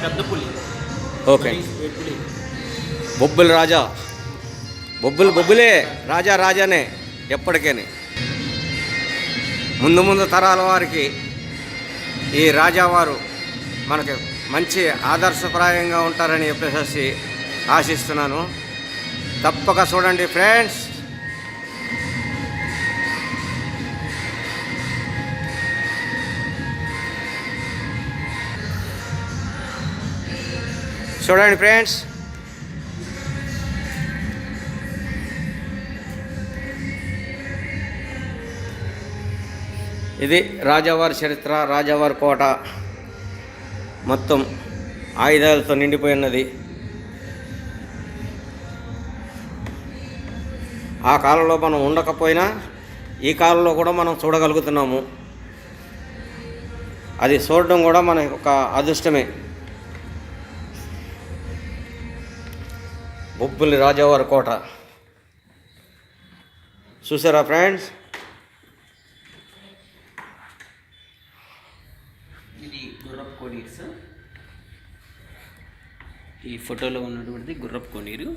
పెద్ద పులి. ఓకే. బొబ్బుల రాజా, బొబ్బులే రాజా రాజానే ఎప్పటికేని. ముందు ముందు తరాల వారికి ఈ రాజావారు మనకి మంచి ఆదర్శప్రాయంగా ఉంటారని చెప్పేసి ఆశిస్తున్నాను. తప్పక చూడండి ఫ్రెండ్స్. చూడండి ఫ్రెండ్స్, ఇది రాజావారి చరిత్ర, రాజావారి కోట మొత్తం ఆయుధాలతో నిండిపోయి ఉన్నది. ఆ కాలంలో మనం ఉండకపోయినా ఈ కాలంలో కూడా మనం చూడగలుగుతున్నాము. అది చూడడం కూడా మన ఒక అదృష్టమే. బొబ్బులి రాజావారి కోట చూసారా ఫ్రెండ్స్? ఇది గుర్రపు కోనేరు సార్. ఈ ఫోటోలో ఉన్నటువంటిది గుర్రపు కోనేరు.